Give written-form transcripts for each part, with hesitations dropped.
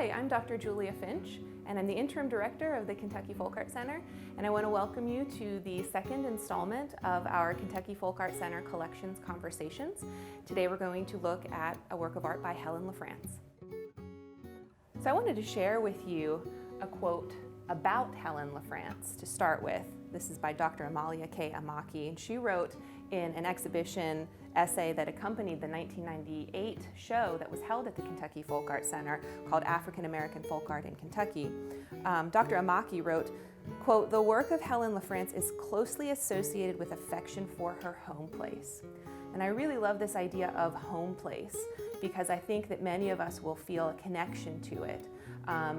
Hi, I'm Dr. Julia Finch, and I'm the Interim Director of the Kentucky Folk Art Center, and I want to welcome you to the second installment of our Kentucky Folk Art Center Collections Conversations. Today we're going to look at a work of art by Helen LaFrance. So I wanted to share with you a quote about Helen LaFrance to start with. This is by Dr. Amalia K. Amaki, and she wrote in an exhibition essay that accompanied the 1998 show that was held at the Kentucky Folk Art Center called African American Folk Art in Kentucky. Dr. Amaki wrote, quote, "The work of Helen LaFrance is closely associated with affection for her home place." And I really love this idea of home place because I think that many of us will feel a connection to it.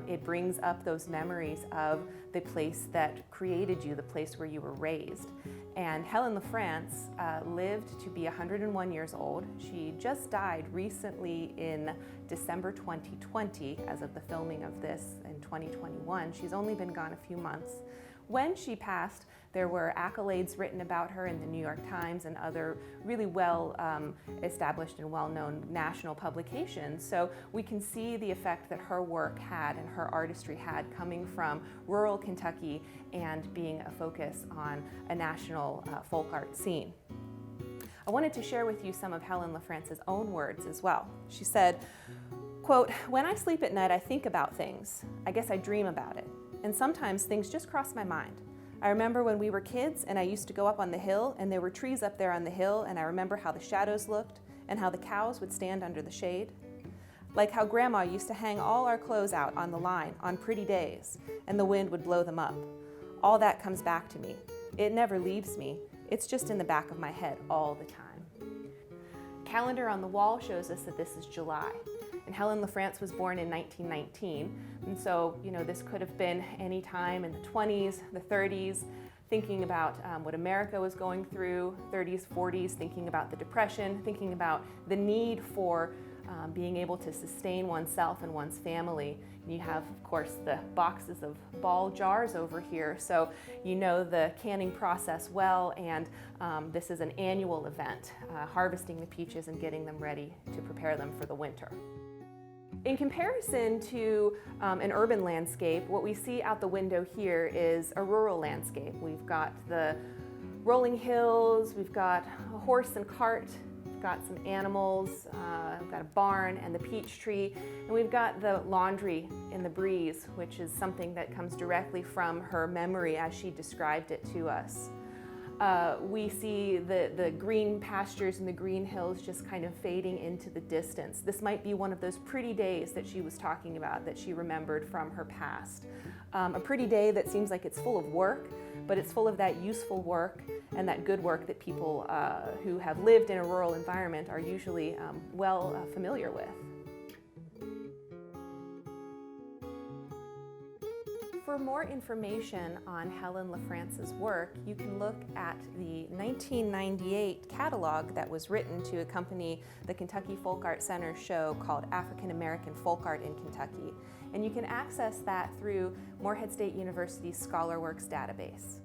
It brings up those memories of the place that created you, the place where you were raised. And Helen LaFrance lived to be 101 years old. She just died recently in December 2020, as of the filming of this in 2021. She's only been gone a few months. When she passed, there were accolades written about her in the New York Times and other really well established and well-known national publications. So we can see the effect that her work had and her artistry had coming from rural Kentucky and being a focus on a national folk art scene. I wanted to share with you some of Helen LaFrance's own words as well. She said, quote, "When I sleep at night, I think about things. I guess I dream about it. And sometimes things just cross my mind. I remember when we were kids and I used to go up on the hill and there were trees up there on the hill and I remember how the shadows looked and how the cows would stand under the shade. Like how Grandma used to hang all our clothes out on the line on pretty days and the wind would blow them up. All that comes back to me. It never leaves me. It's just in the back of my head all the time." Calendar on the wall shows us that this is July. And Helen LaFrance was born in 1919, and so this could have been any time in the 20s, the 30s, thinking about what America was going through, 30s, 40s, thinking about the Depression, thinking about the need for being able to sustain oneself and one's family. And you have, of course, the boxes of ball jars over here, so you know the canning process well, and this is an annual event, harvesting the peaches and getting them ready to prepare them for the winter. In comparison to an urban landscape, what we see out the window here is a rural landscape. We've got the rolling hills, we've got a horse and cart, we've got some animals, we've got a barn and the peach tree, and we've got the laundry in the breeze, which is something that comes directly from her memory as she described it to us. We see the green pastures and the green hills just kind of fading into the distance. This might be one of those pretty days that she was talking about that she remembered from her past. A pretty day that seems like it's full of work, but it's full of that useful work and that good work that people who have lived in a rural environment are usually well familiar with. For more information on Helen LaFrance's work, you can look at the 1998 catalog that was written to accompany the Kentucky Folk Art Center show called African American Folk Art in Kentucky. And you can access that through Morehead State University's ScholarWorks database.